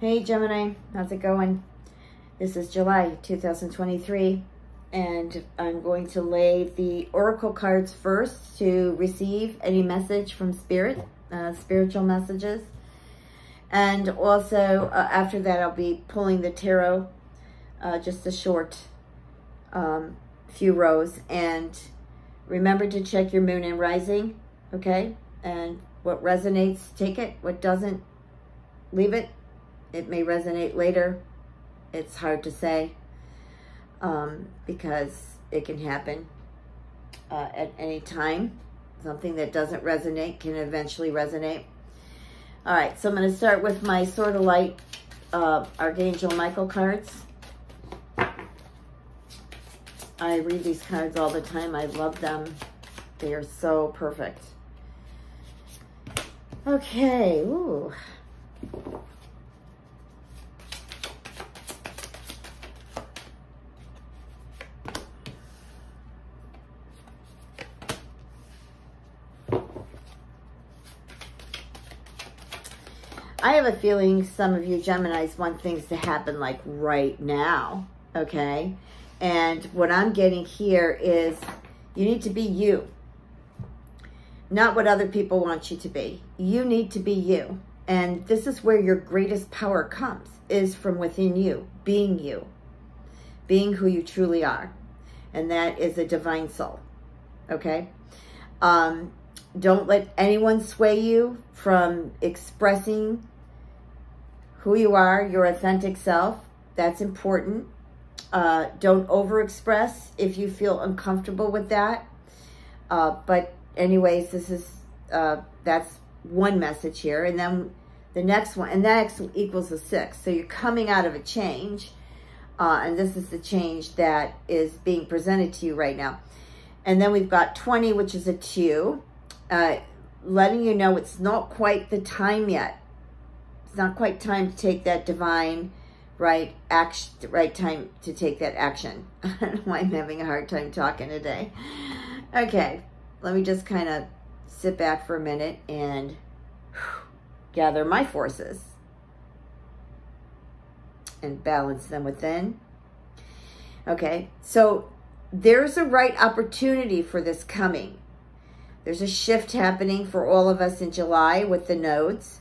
Hey Gemini, how's it going? This is July 2023, and I'm going to lay the oracle cards first to receive any message from Spirit, spiritual messages. And also, after that, I'll be pulling the tarot, just a short few rows. And remember to check your moon and rising, okay? And what resonates, take it. What doesn't, leave it. It may resonate later. It's hard to say because it can happen at any time. Something that doesn't resonate can eventually resonate. All right, so I'm going to start with my Sword of Light Archangel Michael cards. I read these cards all the time. I love them. They are so perfect. Okay, ooh. I have a feeling some of you Geminis want things to happen like right now, okay? And what I'm getting here is you need to be you, not what other people want you to be. You need to be you. And this is where your greatest power comes, is from within you, being who you truly are. And that is a divine soul, okay? Don't let anyone sway you from expressing who you are, your authentic self. That's important. Don't overexpress if you feel uncomfortable with that. But anyways, this is, that's one message here. And then the next one, and that equals a 6. So you're coming out of a change. And this is the change that is being presented to you right now. And then we've got 20, which is a 2. Letting you know it's not quite the time yet. It's not quite time to take that divine right time to take that action. I don't know why I'm having a hard time talking today. Okay, let me just kind of sit back for a minute and gather my forces and balance them within. Okay, so there's a right opportunity for this coming. There's a shift happening for all of us in July with the nodes.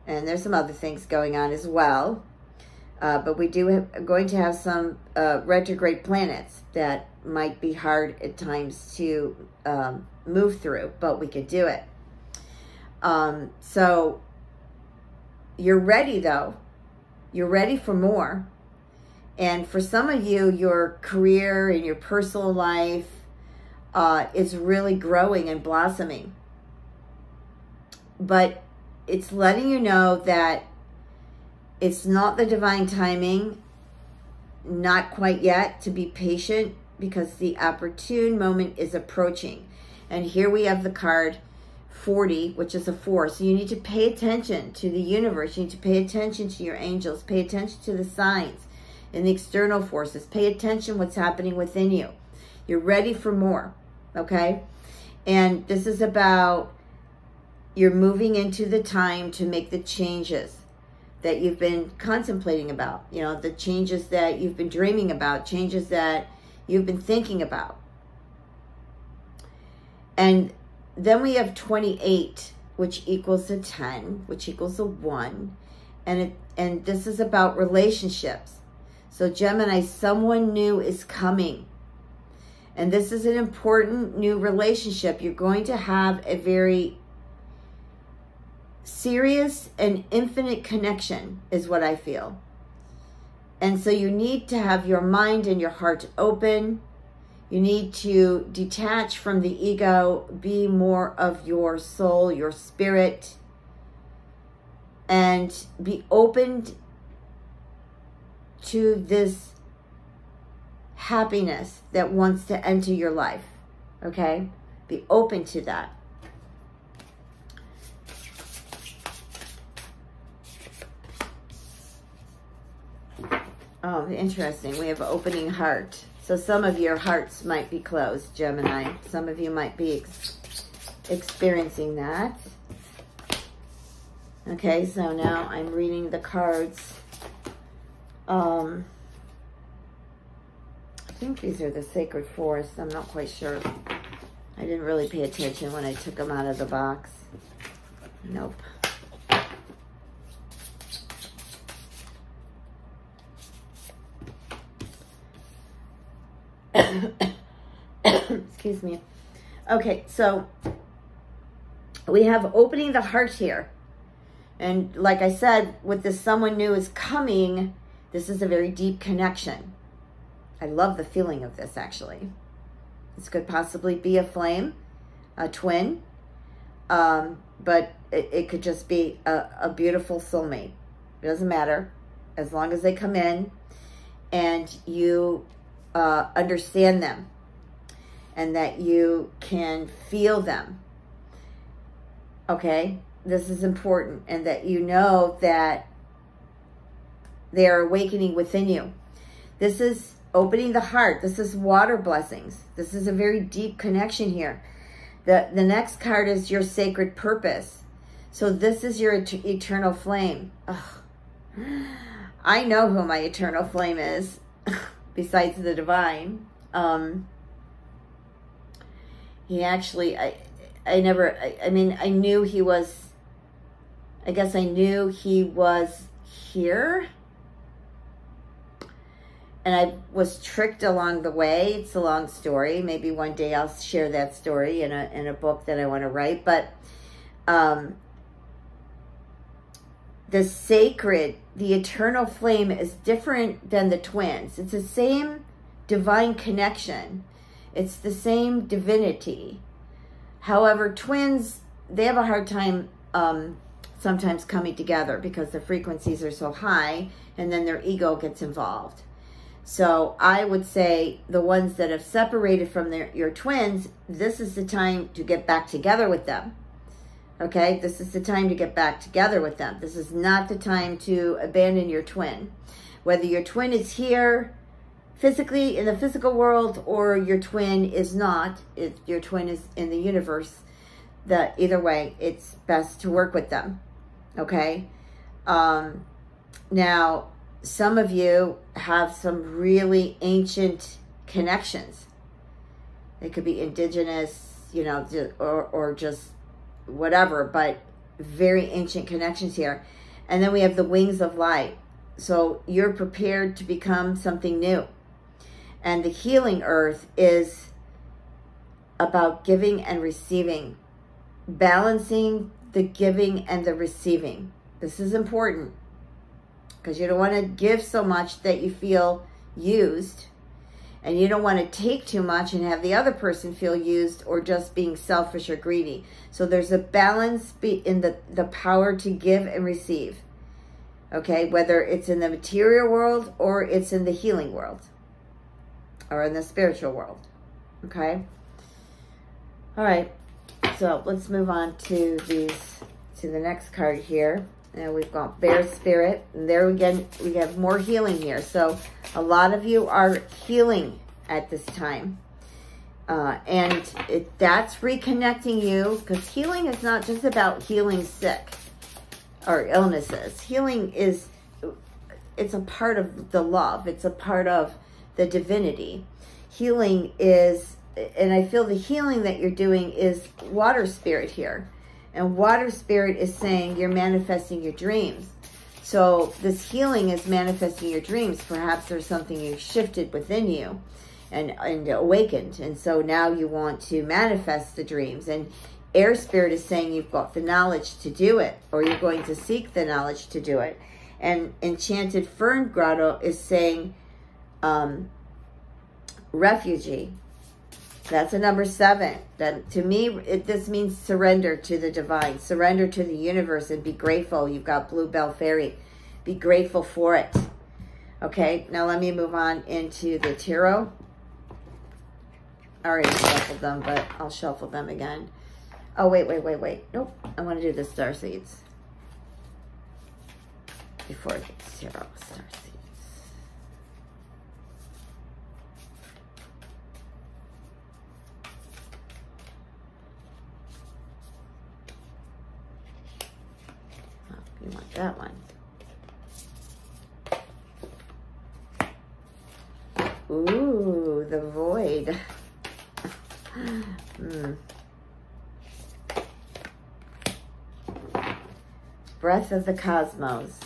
And there's some other things going on as well. But we going to have some retrograde planets that might be hard at times to move through, but we could do it. So you're ready though. You're ready for more. And for some of you, your career and your personal life is really growing and blossoming. But it's letting you know that it's not the divine timing, not quite yet, to be patient because the opportune moment is approaching. And here we have the card 40, which is a 4. So you need to pay attention to the universe. You need to pay attention to your angels. Pay attention to the signs and the external forces. Pay attention what's happening within you. You're ready for more, okay? And this is about you're moving into the time to make the changes that you've been contemplating about. You know, the changes that you've been dreaming about, changes that you've been thinking about. And then we have 28, which equals a 10, which equals a 1. And this is about relationships. So Gemini, someone new is coming. And this is an important new relationship. You're going to have a very serious and infinite connection is what I feel. And so you need to have your mind and your heart open. You need to detach from the ego, be more of your soul, your spirit, and be open to this happiness that wants to enter your life, okay? Be open to that. Oh, interesting. We have opening heart. So some of your hearts might be closed, Gemini. Some of you might be experiencing that. Okay, so now I'm reading the cards. I think these are the Sacred Forest. I'm not quite sure. I didn't really pay attention when I took them out of the box. Nope. Excuse me. Okay, so we have opening the heart here. And like I said, with this someone new is coming, this is a very deep connection. I love the feeling of this, actually. This could possibly be a flame, a twin, but it could just be a beautiful soulmate. It doesn't matter, as long as they come in and you understand them and that you can feel them. Okay? This is important, and that you know that they are awakening within you. This is opening the heart. This is water blessings. This is a very deep connection here. The next card is your sacred purpose. So this is your eternal flame. Ugh. I know who my eternal flame is, besides the divine. He actually, I mean, I knew he was, I guess I knew he was here. And I was tricked along the way. It's a long story. Maybe one day I'll share that story in a book that I want to write. But the sacred, the eternal flame is different than the twins. It's the same divine connection. It's the same divinity. However, twins, they have a hard time sometimes coming together because the frequencies are so high, and then their ego gets involved. So I would say the ones that have separated from your twins, this is the time to get back together with them. Okay, this is the time to get back together with them. This is not the time to abandon your twin. Whether your twin is here physically in the physical world or your twin is not, if your twin is in the universe, either way, it's best to work with them. Okay, now some of you have some really ancient connections. They could be indigenous, you know, or just whatever, but very ancient connections here. And then we have the wings of light. So you're prepared to become something new. And the healing earth is about giving and receiving, balancing the giving and the receiving. This is important, because you don't want to give so much that you feel used, and you don't want to take too much and have the other person feel used or just being selfish or greedy. So there's a balance in the power to give and receive. Okay, whether it's in the material world or it's in the healing world or in the spiritual world. Okay. All right. So let's move on to the next card here. And we've got Bear Spirit. And there again, we have more healing here. So a lot of you are healing at this time. And that's reconnecting you. Because healing is not just about healing sick or illnesses. Healing is, it's a part of the love. It's a part of the divinity. Healing is, and I feel the healing that you're doing is water spirit here. And water spirit is saying you're manifesting your dreams. So this healing is manifesting your dreams. Perhaps there's something you shifted within you and awakened. And so now you want to manifest the dreams. And air spirit is saying you've got the knowledge to do it, or you're going to seek the knowledge to do it. And Enchanted Fern Grotto is saying refugee. That's a number 7. That, to me, this means surrender to the divine. Surrender to the universe and be grateful. You've got Bluebell Fairy. Be grateful for it. Okay, now let me move on into the tarot. I already shuffled them, but I'll shuffle them again. Oh, wait. Nope, I want to do the star seeds. Before I get to tarot, star seeds. Ooh, the void. Breath of the cosmos.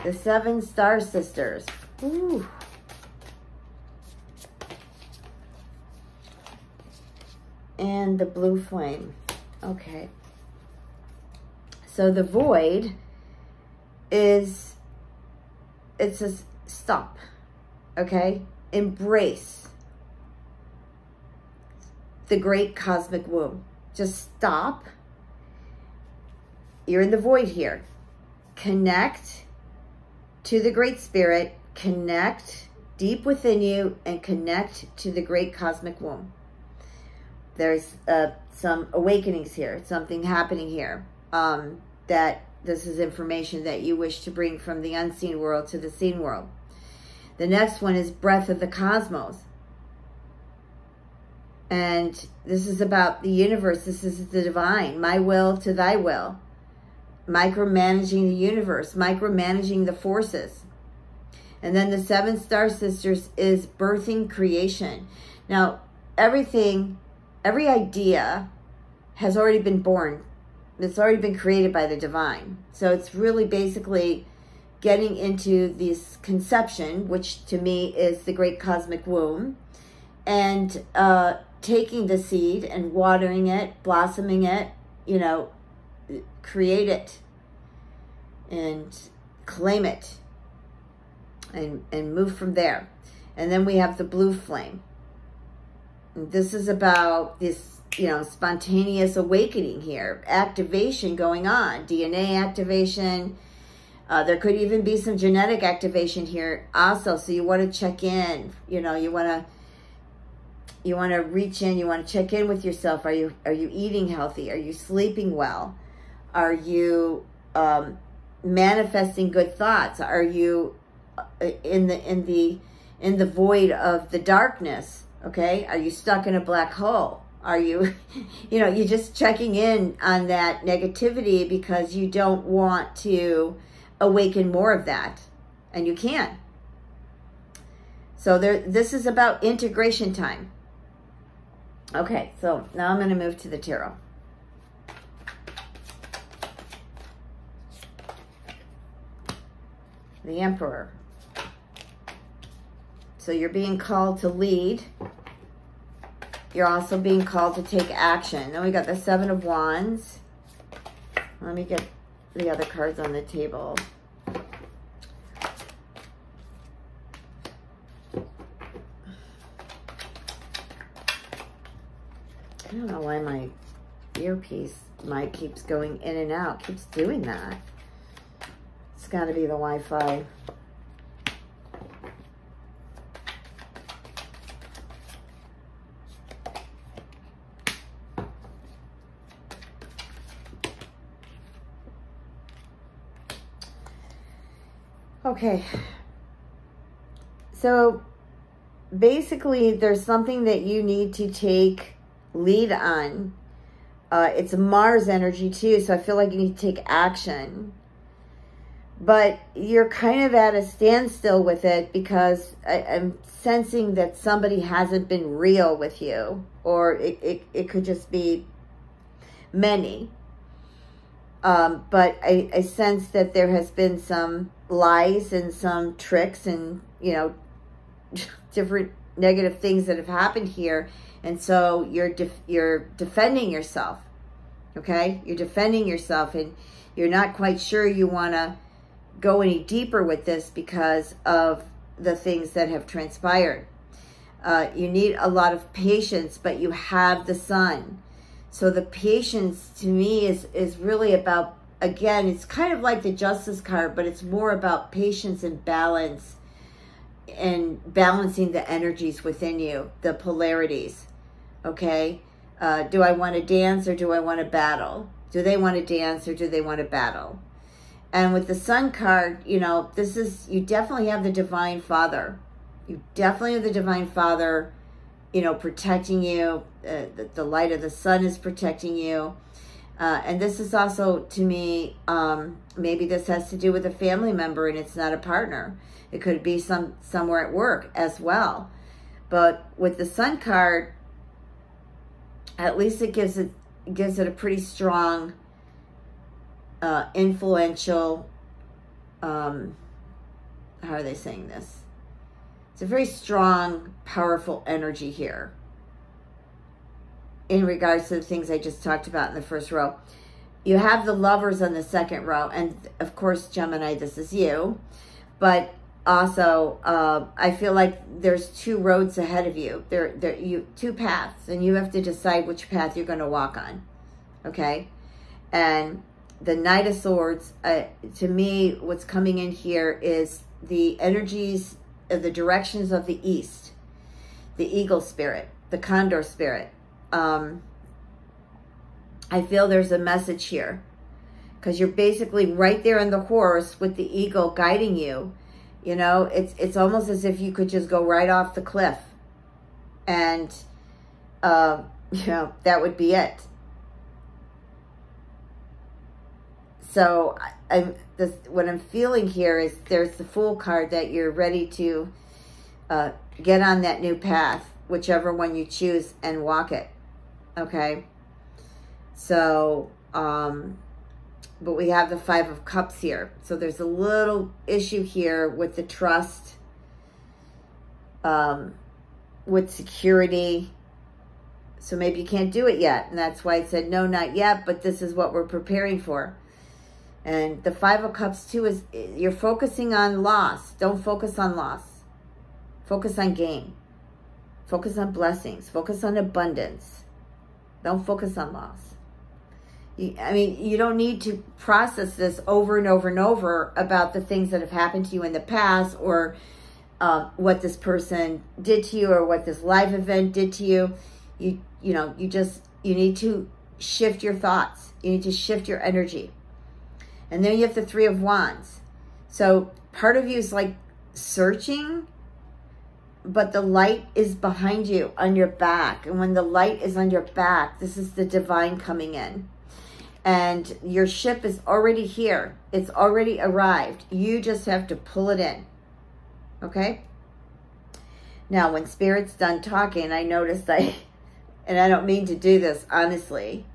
The 7 star sisters. Ooh. And the blue flame. Okay. So the void is, it says stop. Okay? Embrace the great cosmic womb. Just stop. You're in the void here. Connect to the Great Spirit. Connect deep within you and connect to the great cosmic womb. There's some awakenings here, something happening here, that this is information that you wish to bring from the unseen world to the seen world. The next one is breath of the cosmos. And this is about the universe. This is the divine. My will to thy will. Micromanaging the universe, micromanaging the forces. And then the 7 star sisters is birthing creation. Now, every idea has already been born. It's already been created by the divine. So it's really basically getting into this conception, which to me is the great cosmic womb, and taking the seed and watering it, blossoming it, you know, create it and claim it and move from there. And then we have the blue flame. And this is about this, you know, spontaneous awakening here, activation going on, DNA activation. There could even be some genetic activation here also. So you want to check in, you know, you want to reach in, you want to check in with yourself. Are you eating healthy? Are you sleeping well? Are you manifesting good thoughts? Are you in the void of the darkness? Okay, are you stuck in a black hole? Are you, you know, you're just checking in on that negativity because you don't want to awaken more of that, and you can. So this is about integration time. Okay, so now I'm going to move to the tarot. The Emperor. So you're being called to lead. You're also being called to take action. Then we got the 7 of Wands. Let me get the other cards on the table. I don't know why my earpiece mic keeps going in and out. Keeps doing that. It's got to be the Wi-Fi. Okay, so basically there's something that you need to take lead on. It's Mars energy too, so I feel like you need to take action. But you're kind of at a standstill with it because I'm sensing that somebody hasn't been real with you, or it could just be many. But I sense that there has been some lies and some tricks and, you know, different negative things that have happened here. And so you're defending yourself, okay? You're defending yourself, and you're not quite sure you want to go any deeper with this because of the things that have transpired. You need a lot of patience, but you have the Sun. So the patience to me is really about, again, it's kind of like the Justice card, but it's more about patience and balance, and balancing the energies within you, the polarities, okay? Do I want to dance or do I want to battle? Do they want to dance or do they want to battle? And with the Sun card, you know, this is, you definitely have the Divine Father. You definitely have the Divine Father, you know, protecting you. The light of the sun is protecting you. And this is also, to me, maybe this has to do with a family member and it's not a partner. It could be somewhere at work as well. But with the Sun card, at least it gives it a pretty strong, influential, how are they saying this? It's a very strong, powerful energy here in regards to the things I just talked about in the first row. You have the Lovers on the second row, and of course, Gemini, this is you. But also, I feel like there's two roads ahead of you. Two paths, and you have to decide which path you're going to walk on. Okay? And the Knight of Swords, to me, what's coming in here is the energies, the directions of the East, the Eagle Spirit, the Condor Spirit. I feel there's a message here because you're basically right there on the horse with the eagle guiding you. You know, it's almost as if you could just go right off the cliff and, you know, that would be it. So what I'm feeling here is there's the Fool card, that you're ready to get on that new path, whichever one you choose, and walk it. Okay, so, but we have the Five of Cups here. So there's a little issue here with the trust, with security. So maybe you can't do it yet. And that's why I said, no, not yet, but this is what we're preparing for. And the Five of Cups too is you're focusing on loss. Don't focus on loss. Focus on gain. Focus on blessings. Focus on abundance. Don't focus on loss. I mean, you don't need to process this over and over and over about the things that have happened to you in the past, or what this person did to you, or what this live event did to you. You need to shift your thoughts. You need to shift your energy. And then you have the Three of Wands. So part of you is like searching, but the light is behind you on your back. And when the light is on your back, this is the divine coming in. And your ship is already here. It's already arrived. You just have to pull it in. Okay? Now, when Spirit's done talking, I noticed and I don't mean to do this, honestly.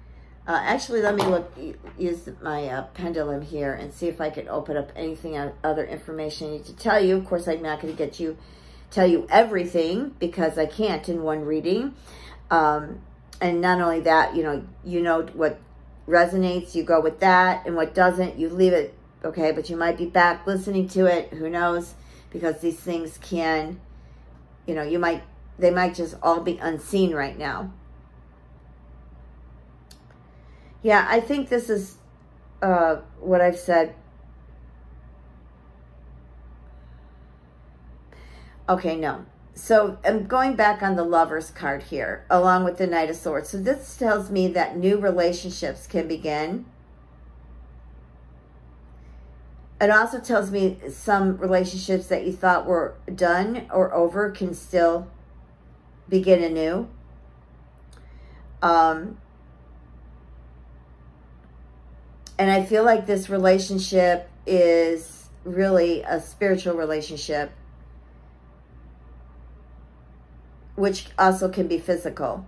Actually, let me use my pendulum here and see if I can open up anything other information I need to tell you. Of course, I'm not going to tell you everything because I can't in one reading. And not only that, you know what resonates, you go with that, and what doesn't, you leave it. Okay, but you might be back listening to it. Who knows? Because these things can, they might just all be unseen right now. Yeah, I think this is what I've said. Okay, no. So I'm going back on the Lovers card here, along with the Knight of Swords. So this tells me that new relationships can begin. It also tells me some relationships that you thought were done or over can still begin anew. And I feel like this relationship is really a spiritual relationship, which also can be physical.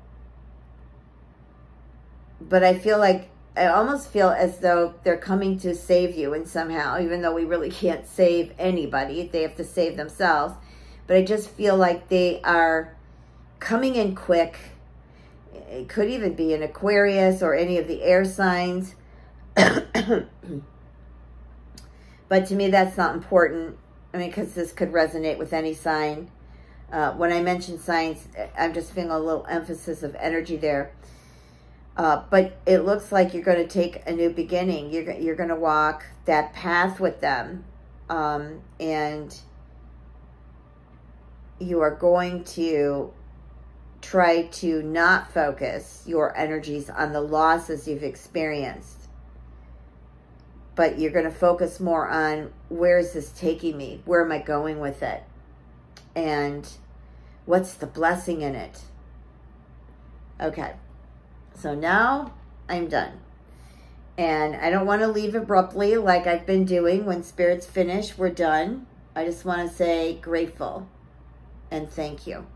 But I almost feel as though they're coming to save you in somehow, even though we really can't save anybody. They have to save themselves. But I just feel like they are coming in quick. It could even be an Aquarius or any of the air signs. But to me, that's not important. I mean, because this could resonate with any sign. When I mention signs, I'm just feeling a little emphasis of energy there. But it looks like you're going to take a new beginning. You're going to walk that path with them. And you are going to try to not focus your energies on the losses you've experienced. But you're going to focus more on, where is this taking me? Where am I going with it? And what's the blessing in it? Okay. So now I'm done. And I don't want to leave abruptly like I've been doing. When Spirit's finished, we're done. I just want to say grateful and thank you.